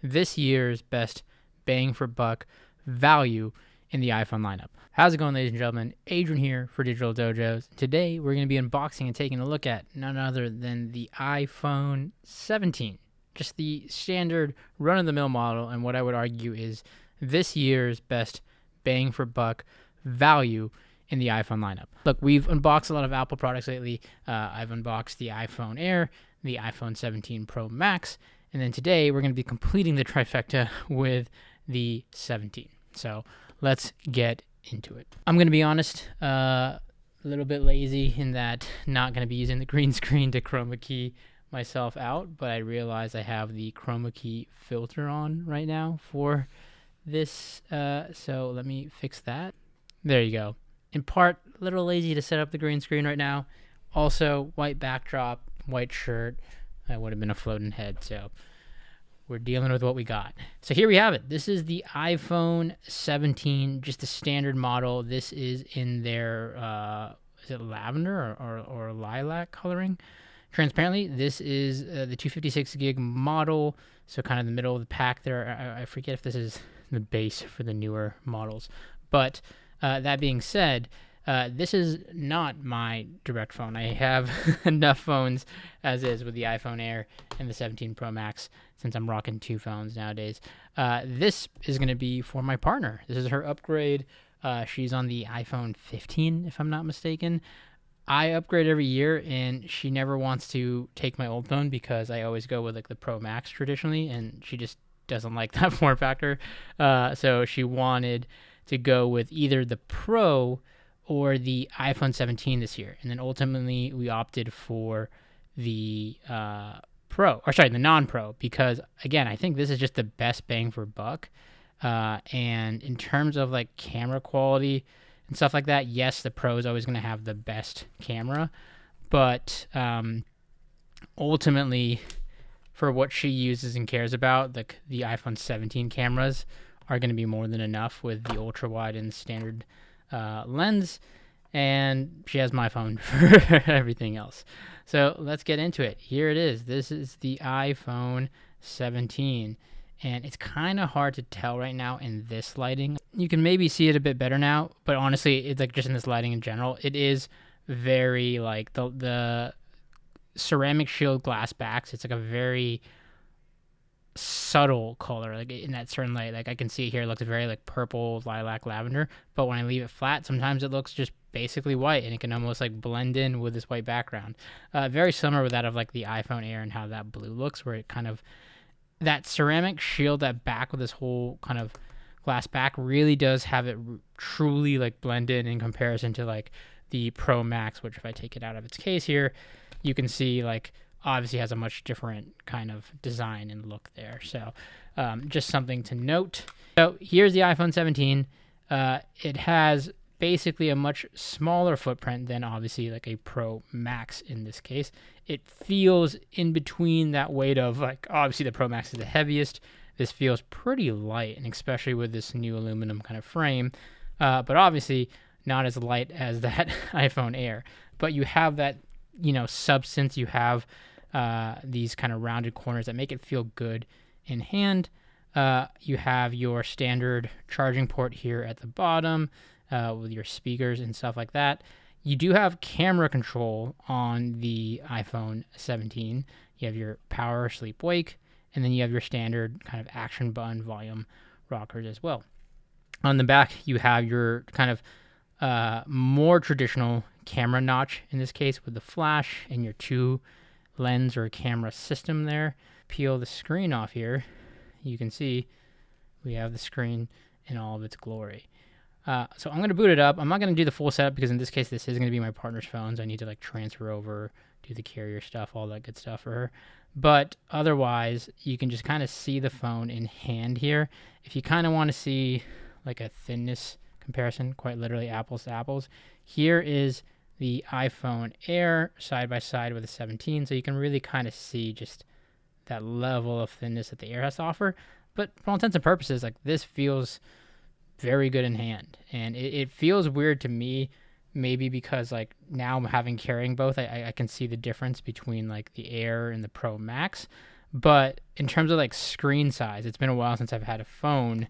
this year's best bang for buck value in the iPhone lineup. How's it going, ladies and gentlemen? Adrian here for Digital Dojos. Today, we're going to be unboxing and taking a look at none other than the iPhone 17. Just the standard run-of-the-mill model, and what I would argue is this year's best bang for buck value in the iPhone lineup. Look, we've unboxed a lot of Apple products lately. I've unboxed the iPhone Air, the iPhone 17 Pro Max, and then today we're going to be completing the trifecta with the 17. So let's get into it. I'm going to be honest, a little bit lazy in that not going to be using the green screen to chroma key myself out, but I realize I have the chroma key filter on right now for this, so let me fix that. There you go. In part, a little lazy to set up the green screen right now. Also, white backdrop, white shirt. I would have been a floating head, so we're dealing with what we got. So here we have it. This is the iPhone 17, just the standard model. This is in their, is it lavender or lilac coloring? Transparently, this is the 256 gig model, so kind of the middle of the pack there. I forget if this is the base for the newer models. But that being said, this is not my direct phone. I have enough phones as is with the iPhone Air and the 17 Pro Max, since I'm rocking two phones nowadays. This is going to be for my partner. This is her upgrade. She's on the iPhone 15, if I'm not mistaken. I upgrade every year, and she never wants to take my old phone because I always go with like the Pro Max traditionally, and she just doesn't like that form factor. So she wanted to go with either the Pro or the iPhone 17 this year, and then ultimately we opted for the the non-Pro, because again, I think this is just the best bang for buck. And in terms of like camera quality and stuff like that, yes, the Pro is always going to have the best camera, but ultimately, for what she uses and cares about, the iPhone 17 cameras are going to be more than enough with the ultra wide and standard lens, and she has my phone for everything else. So let's get into it. Here it is. This is the iPhone 17, and it's kind of hard to tell right now in this lighting. You can maybe see it a bit better now, but honestly, it's like just in this lighting in general, it is very like the ceramic shield glass backs. It's like a very subtle color, like in that certain light. Like I can see it here, it looks very like purple, lilac, lavender, but when I leave it flat, sometimes it looks just basically white, and it can almost like blend in with this white background. Very similar with that of like the iPhone Air and how that blue looks, where it kind of, that ceramic shield, that back with this whole kind of glass back, really does have it truly like blend in comparison to like the Pro Max, which if I take it out of its case here, you can see like obviously has a much different kind of design and look there. So just something to note. So here's the iPhone 17. It has basically a much smaller footprint than obviously like a Pro Max in this case. It feels in between that weight of like, obviously the Pro Max is the heaviest. This feels pretty light, and especially with this new aluminum kind of frame, but obviously not as light as that iPhone Air. But you have that, substance. You have these kind of rounded corners that make it feel good in hand. You have your standard charging port here at the bottom with your speakers and stuff like that. You do have camera control on the iPhone 17. You have your power, sleep, wake, and then you have your standard kind of action button volume rockers as well. On the back, you have your kind of more traditional camera notch in this case with the flash and your two lens or camera system there. Peel the screen off here, you can see we have the screen in all of its glory. So I'm going to boot it up. I'm not going to do the full setup because in this case this is going to be my partner's phone, so I need to like transfer over, do the carrier stuff, all that good stuff for her. But otherwise, you can just kind of see the phone in hand here. If you kind of want to see like a thinness comparison, quite literally apples to apples, here is the iPhone Air side by side with the 17, so you can really kind of see just that level of thinness that the Air has to offer. But for all intents and purposes, like this feels very good in hand, and it feels weird to me, maybe because like now I'm carrying both, I can see the difference between like the Air and the Pro Max. But in terms of like screen size, it's been a while since I've had a phone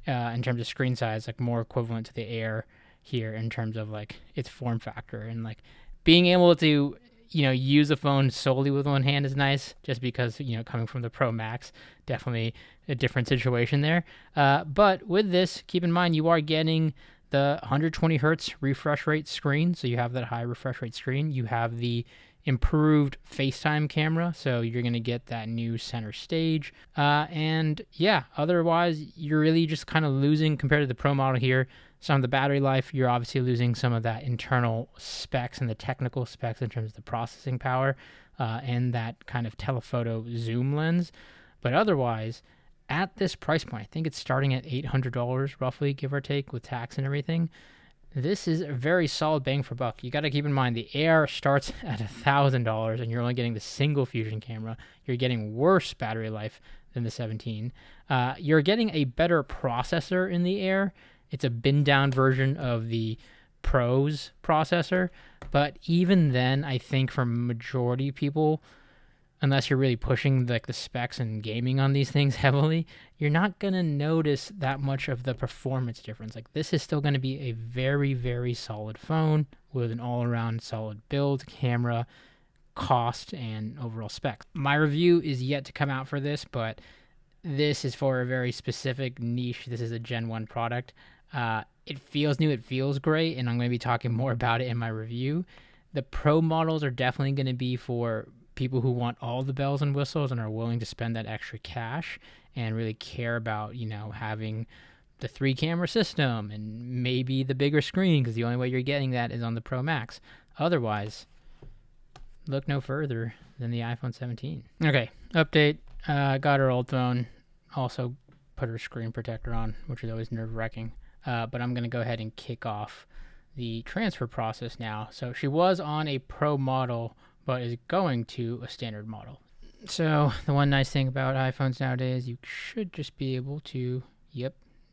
in terms of screen size, like more equivalent to the Air here in terms of like its form factor, and like being able to use a phone solely with one hand is nice, just because coming from the Pro Max, definitely a different situation there. But with this, keep in mind you are getting the 120 hertz refresh rate screen, so you have that high refresh rate screen. You have the improved FaceTime camera, so you're going to get that new center stage. And yeah, otherwise, you're really just kind of losing compared to the Pro model here. Some of the battery life, you're obviously losing some of that internal specs and the technical specs in terms of the processing power and that kind of telephoto zoom lens. But otherwise, at this price point, I think it's starting at $800 roughly, give or take, with tax and everything. This is a very solid bang for buck. You got to keep in mind the Air starts at $1,000 and you're only getting the single fusion camera. You're getting worse battery life than the 17. You're getting a better processor in the Air. It's a bin down version of the Pro's processor. But even then, I think for majority of people, unless you're really pushing like the specs and gaming on these things heavily, you're not going to notice that much of the performance difference. Like, this is still going to be a very, very solid phone with an all-around solid build, camera, cost, and overall specs. My review is yet to come out for this, but this is for a very specific niche. This is a Gen 1 product. It feels new, it feels great, and I'm going to be talking more about it in my review. The Pro models are definitely going to be for people who want all the bells and whistles and are willing to spend that extra cash and really care about, having the 3-camera system and maybe the bigger screen, because the only way you're getting that is on the Pro Max. Otherwise, look no further than the iPhone 17. Okay, update. Got her old phone. Also put her screen protector on, which is always nerve-wracking. But I'm going to go ahead and kick off the transfer process now. So she was on a Pro model, but is going to a standard model. So the one nice thing about iPhones nowadays, you should just be able to,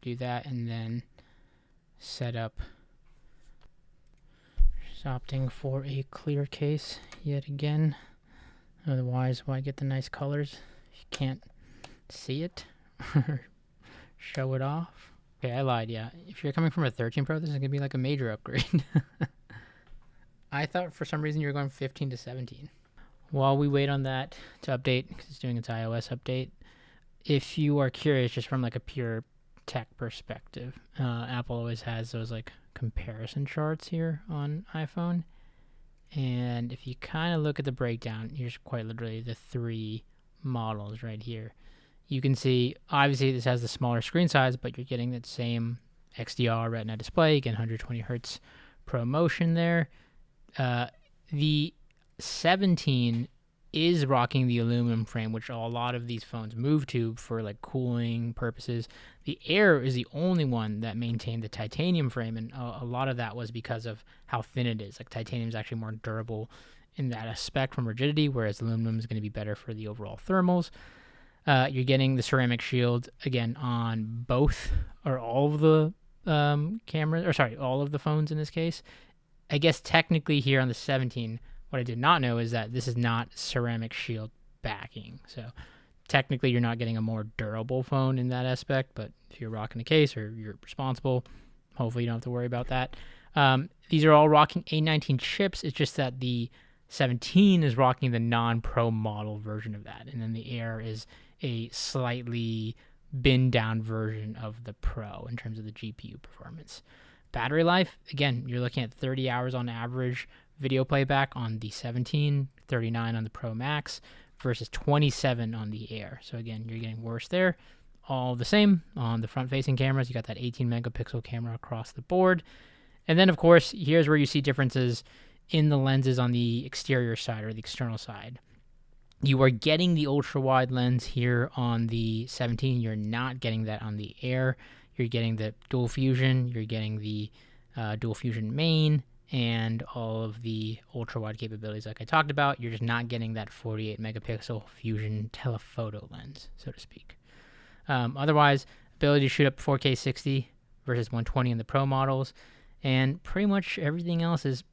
do that and then set up. Just opting for a clear case yet again. Otherwise, why get the nice colors if you can't see it or show it off? Okay, I lied, yeah. If you're coming from a 13 Pro, this is going to be like a major upgrade. I thought for some reason you were going 15 to 17. While we wait on that to update, because it's doing its iOS update, if you are curious just from like a pure tech perspective, Apple always has those like comparison charts here on iPhone. And if you kind of look at the breakdown, here's quite literally the 3 models right here. You can see, obviously this has the smaller screen size, but you're getting that same XDR Retina display, again 120 hertz Pro Motion there. The 17 is rocking the aluminum frame, which a lot of these phones move to for like cooling purposes. The Air is the only one that maintained the titanium frame, and a lot of that was because of how thin it is. Like, titanium is actually more durable in that aspect from rigidity, whereas aluminum is going to be better for the overall thermals. You're getting the ceramic shield again on both or all of the all of the phones in this case. I guess technically here on the 17, what I did not know is that this is not ceramic shield backing. So technically you're not getting a more durable phone in that aspect, but if you're rocking a case or you're responsible, hopefully you don't have to worry about that. These are all rocking A19 chips. It's just that the 17 is rocking the non-Pro model version of that, and then the Air is a slightly bin down version of the Pro in terms of the GPU performance. Battery life, again, you're looking at 30 hours on average video playback on the 17, 39 on the Pro Max versus 27 on the Air. So again, you're getting worse there. All the same on the front-facing cameras. You got that 18 megapixel camera across the board. And then, of course, here's where you see differences in the lenses on the exterior side or the external side. You are getting the ultra-wide lens here on the 17. You're not getting that on the Air. You're getting the dual fusion. You're getting the dual fusion main and all of the ultra-wide capabilities like I talked about. You're just not getting that 48 megapixel fusion telephoto lens, so to speak. Otherwise, ability to shoot up 4K 60 versus 120 in the Pro models, and pretty much everything else is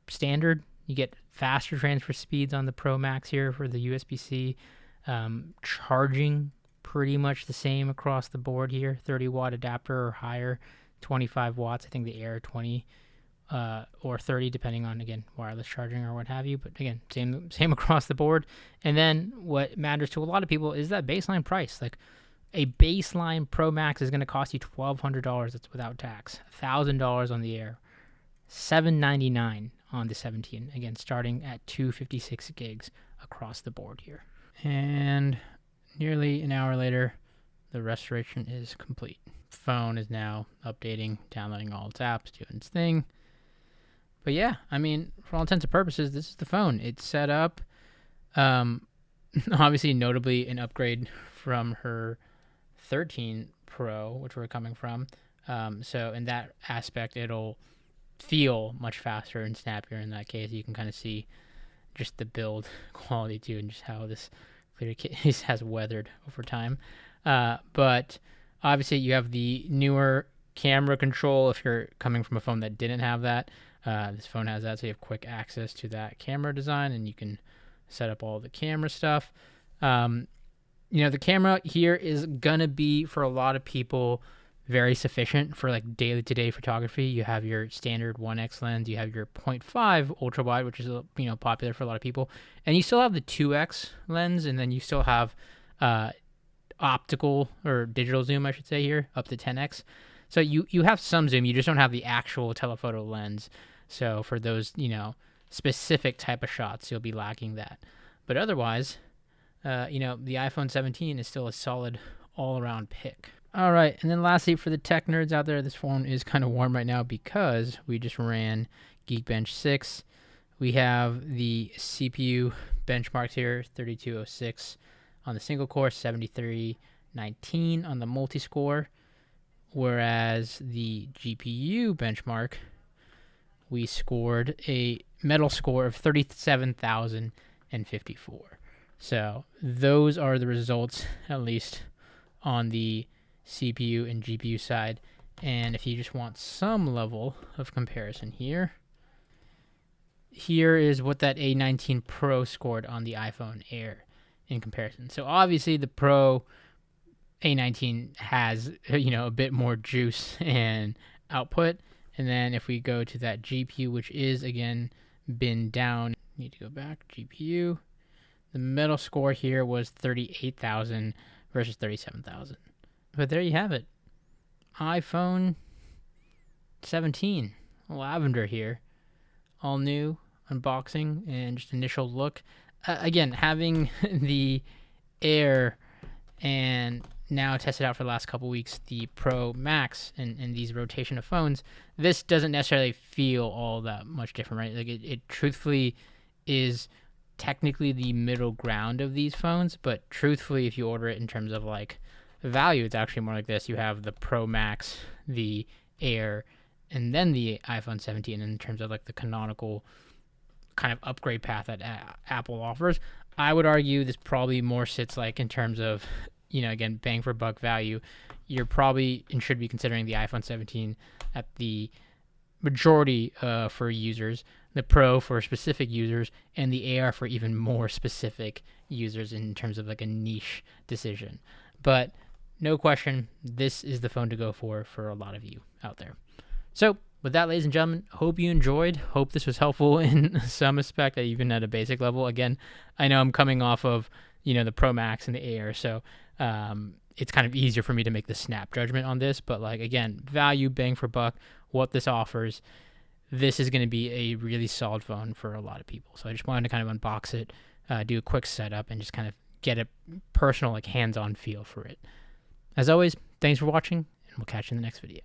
standard. You get faster transfer speeds on the Pro Max here for the USB-C. Charging pretty much the same across the board here. 30-watt adapter or higher, 25 watts. I think the Air 20 or 30, depending on, again, wireless charging or what have you. But again, same across the board. And then what matters to a lot of people is that baseline price. Like a baseline Pro Max is going to cost you $1,200. That's without tax. $1,000 on the Air. $799 on the 17. Again, starting at 256 gigs across the board here. And nearly an hour later, the restoration is complete. Phone is now updating, downloading all its apps, doing its thing. But yeah, I mean, for all intents and purposes, this is the phone. It's set up. Obviously, notably an upgrade from her 13 Pro, which we're coming from. So in that aspect, it'll feel much faster and snappier in that case. You can kind of see just the build quality too, and just how this clear case has weathered over time. But obviously, you have the newer camera control if you're coming from a phone that didn't have that. This phone has that, so you have quick access to that camera design, and you can set up all the camera stuff. The camera here is gonna be, for a lot of people, very sufficient for like day-to-day photography. You have your standard 1x lens, you have your 0.5 ultra wide, which is popular for a lot of people, and you still have the 2x lens, and then you still have optical or digital zoom, I should say, here up to 10x. So you have some zoom, you just don't have the actual telephoto lens. So for those specific type of shots, you'll be lacking that. But otherwise, the iPhone 17 is still a solid all-around pick. All right, and then lastly, for the tech nerds out there, this phone is kind of warm right now because we just ran Geekbench 6. We have the CPU benchmarks here, 3206 on the single core, 7319 on the multi-score, whereas the GPU benchmark, we scored a metal score of 37,054. So those are the results, at least on the CPU and GPU side. And if you just want some level of comparison here is what that A19 Pro scored on the iPhone Air in comparison. So obviously the Pro A19 has a bit more juice and output. And then if we go to that GPU, which is again been down, need to go back, GPU, the metal score here was 38,000 versus 37,000. But there you have it. iPhone 17, Lavender here. All new, unboxing, and just initial look. Again, having the Air and now tested out for the last couple weeks, the Pro Max and these rotation of phones, this doesn't necessarily feel all that much different, right? Like it truthfully is technically the middle ground of these phones, but truthfully, if you order it in terms of like value, it's actually more like this. You have the Pro Max, the Air, and then the iPhone 17 in terms of like the canonical kind of upgrade path that Apple offers. I would argue this probably more sits like in terms of, again, bang for buck value. You're probably and should be considering the iPhone 17 at the majority for users, the Pro for specific users, and the AR for even more specific users in terms of like a niche decision. But no question, this is the phone to go for a lot of you out there. So with that, ladies and gentlemen, hope you enjoyed. Hope this was helpful in some aspect, even at a basic level. Again, I know I'm coming off of, the Pro Max and the Air, so it's kind of easier for me to make the snap judgment on this. But like, again, value, bang for buck, what this offers, this is going to be a really solid phone for a lot of people. So I just wanted to kind of unbox it, do a quick setup, and just kind of get a personal, like hands-on feel for it. As always, thanks for watching, and we'll catch you in the next video.